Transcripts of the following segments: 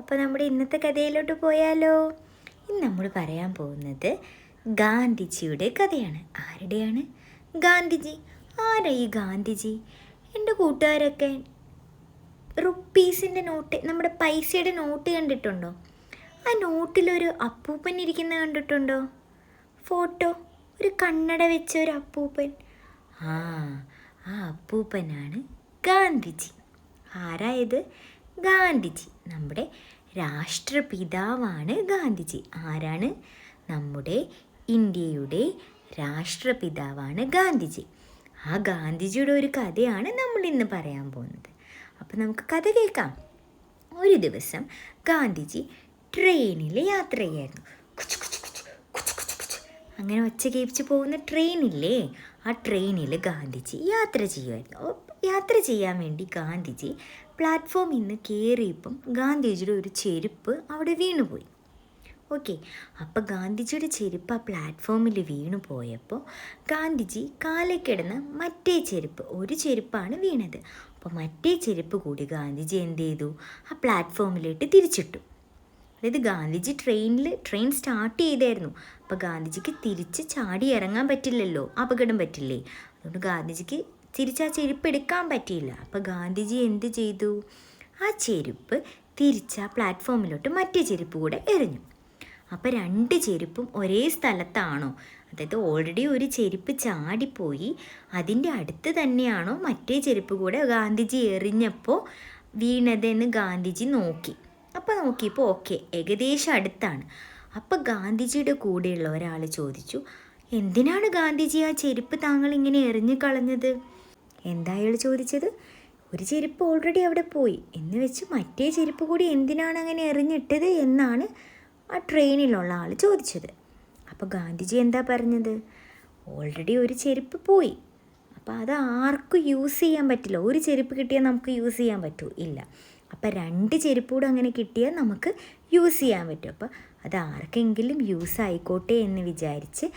അപ്പോൾ നമ്മുടെ ഇന്നത്തെ കഥയിലോട്ട് പോയാലോ? ഇന്ന് നമ്മൾ പറയാൻ പോകുന്നത് ഗാന്ധിജിയുടെ കഥയാണ്. ആരുടെയാണ്? ഗാന്ധിജി. ആരാ ഈ ഗാന്ധിജി? എൻ്റെ കൂട്ടുകാരൊക്കെ റുപ്പീസിൻ്റെ നോട്ട്, നമ്മുടെ പൈസയുടെ നോട്ട് കണ്ടിട്ടുണ്ടോ? ആ നോട്ടിലൊരു അപ്പൂപ്പൻ ഇരിക്കുന്നത് കണ്ടിട്ടുണ്ടോ? ഫോട്ടോ, ഒരു കണ്ണട വെച്ച ഒരു അപ്പൂപ്പൻ. ആ അപ്പൂപ്പനാണ് ഗാന്ധിജി. ആരായത്? ഗാന്ധിജി. നമ്മുടെ രാഷ്ട്രപിതാവാണ് ഗാന്ധിജി. ആരാണ്? നമ്മുടെ ഇന്ത്യയുടെ രാഷ്ട്രപിതാവാണ് ഗാന്ധിജി. ആ ഗാന്ധിജിയുടെ ഒരു കഥയാണ് നമ്മൾ ഇന്ന് പറയാൻ പോകുന്നത്. അപ്പം നമുക്ക് കഥ കേൾക്കാം. ഒരു ദിവസം ഗാന്ധിജി ട്രെയിനിൽ യാത്ര ചെയ്യായിരുന്നു. അങ്ങനെ ഒച്ച കേൾപ്പിച്ച് പോകുന്ന ട്രെയിനില്ലേ, ആ ട്രെയിനിൽ ഗാന്ധിജി യാത്ര ചെയ്യുമായിരുന്നു. യാത്ര ചെയ്യാൻ വേണ്ടി ഗാന്ധിജി പ്ലാറ്റ്ഫോമിൽ നിന്ന് കയറിയപ്പം ഗാന്ധിജിയുടെ ഒരു ചെരുപ്പ് അവിടെ വീണുപോയി. ഓക്കെ, അപ്പോൾ ഗാന്ധിജിയുടെ ചെരുപ്പ് ആ പ്ലാറ്റ്ഫോമിൽ വീണു പോയപ്പോൾ ഗാന്ധിജി കാലക്കിടന്ന മറ്റേ ചെരുപ്പ്, ഒരു ചെരുപ്പാണ് വീണത്. അപ്പോൾ മറ്റേ ചെരുപ്പ് കൂടി ഗാന്ധിജി എന്ത് ചെയ്തു? ആ പ്ലാറ്റ്ഫോമിലിട്ട് തിരിച്ചിട്ടു. അതായത് ഗാന്ധിജി ട്രെയിൻ സ്റ്റാർട്ട് ചെയ്തായിരുന്നു. അപ്പോൾ ഗാന്ധിജിക്ക് തിരിച്ച് ചാടി ഇറങ്ങാൻ പറ്റില്ലല്ലോ, അപകടം പറ്റില്ലേ. അതുകൊണ്ട് ഗാന്ധിജിക്ക് തിരിച്ച് ആ ചെരുപ്പ് എടുക്കാൻ പറ്റിയില്ല. അപ്പോൾ ഗാന്ധിജി എന്ത് ചെയ്തു? ആ ചെരുപ്പ് തിരിച്ച് ആ പ്ലാറ്റ്ഫോമിലോട്ട് മറ്റേ ചെരുപ്പ് കൂടെ എറിഞ്ഞു. അപ്പോൾ രണ്ട് ചെരുപ്പും ഒരേ സ്ഥലത്താണോ? അതായത് ഓൾറെഡി ഒരു ചെരുപ്പ് ചാടിപ്പോയി, അതിൻ്റെ അടുത്ത് തന്നെയാണോ മറ്റേ ചെരുപ്പ് കൂടെ ഗാന്ധിജി എറിഞ്ഞപ്പോൾ വീണതെന്ന് ഗാന്ധിജി നോക്കി. അപ്പോൾ നോക്കിയപ്പോൾ ഓക്കെ, ഏകദേശം അടുത്താണ്. അപ്പോൾ ഗാന്ധിജിയുടെ കൂടെയുള്ള ഒരാൾ ചോദിച്ചു, എന്തിനാണ് ഗാന്ധിജി ആ ചെരുപ്പ് താങ്കൾ ഇങ്ങനെ എറിഞ്ഞു കളഞ്ഞത്? എന്താ അയാൾ ചോദിച്ചത്? ഒരു ചെരുപ്പ് ഓൾറെഡി അവിടെ പോയി എന്ന് വെച്ച് മറ്റേ ചെരുപ്പ് കൂടി എന്തിനാണ് അങ്ങനെ എറിഞ്ഞിട്ടത് എന്നാണ് ആ ട്രെയിനിലുള്ള ആൾ ചോദിച്ചത്. അപ്പോൾ ഗാന്ധിജി എന്താ പറഞ്ഞത്? ഓൾറെഡി ഒരു ചെരുപ്പ് പോയി, അപ്പോൾ അത് ആർക്കും യൂസ് ചെയ്യാൻ പറ്റില്ല. ഒരു ചെരുപ്പ് കിട്ടിയാൽ നമുക്ക് യൂസ് ചെയ്യാൻ പറ്റുമോ? ഇല്ല. അപ്പോൾ രണ്ട് ചെരുപ്പ് കൂടെ അങ്ങനെ കിട്ടിയാൽ നമുക്ക് യൂസ് ചെയ്യാൻ പറ്റും. അപ്പോൾ അത് ആർക്കെങ്കിലും യൂസ് ആയിക്കോട്ടെ എന്ന് വിചാരിച്ച്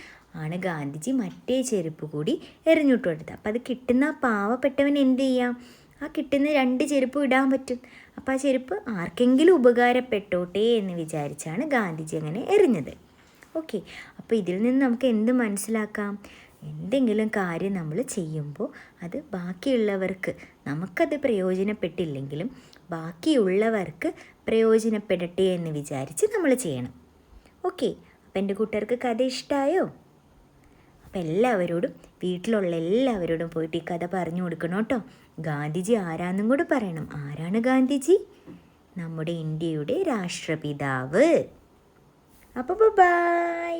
ആണ് ഗാന്ധിജി മറ്റേ ചെരുപ്പ് കൂടി എറിഞ്ഞിട്ട് കൊടുത്തത്. അപ്പോൾ അത് കിട്ടുന്ന പാവപ്പെട്ടവൻ എന്ത് ചെയ്യാം? ആ കിട്ടുന്ന രണ്ട് ചെരുപ്പ് ഇടാൻ പറ്റും. അപ്പോൾ ആ ചെരുപ്പ് ആർക്കെങ്കിലും ഉപകാരപ്പെട്ടോട്ടെ എന്ന് വിചാരിച്ചാണ് ഗാന്ധിജി അങ്ങനെ എറിഞ്ഞത്. ഓക്കെ, അപ്പോൾ ഇതിൽ നിന്ന് നമുക്ക് എന്ത് മനസ്സിലാക്കാം? എന്തെങ്കിലും കാര്യം നമ്മൾ ചെയ്യുമ്പോൾ അത് ബാക്കിയുള്ളവർക്ക്, നമുക്കത് പ്രയോജനപ്പെട്ടില്ലെങ്കിലും ബാക്കിയുള്ളവർക്ക് പ്രയോജനപ്പെടട്ടെ എന്ന് വിചാരിച്ച് നമ്മൾ ചെയ്യണം. ഓക്കെ, അപ്പോൾ എൻ്റെ കൂട്ടുകാർക്ക് കഥ ഇഷ്ടമായോ? അപ്പോൾ എല്ലാവരോടും, വീട്ടിലുള്ള എല്ലാവരോടും പോയിട്ട് ഈ കഥ പറഞ്ഞു കൊടുക്കണം കേട്ടോ. ഗാന്ധിജി ആരാന്നും കൂടെ പറയണം. ആരാണ് ഗാന്ധിജി? നമ്മുടെ ഇന്ത്യയുടെ രാഷ്ട്രപിതാവ്. അപ്പോൾ ബൈ.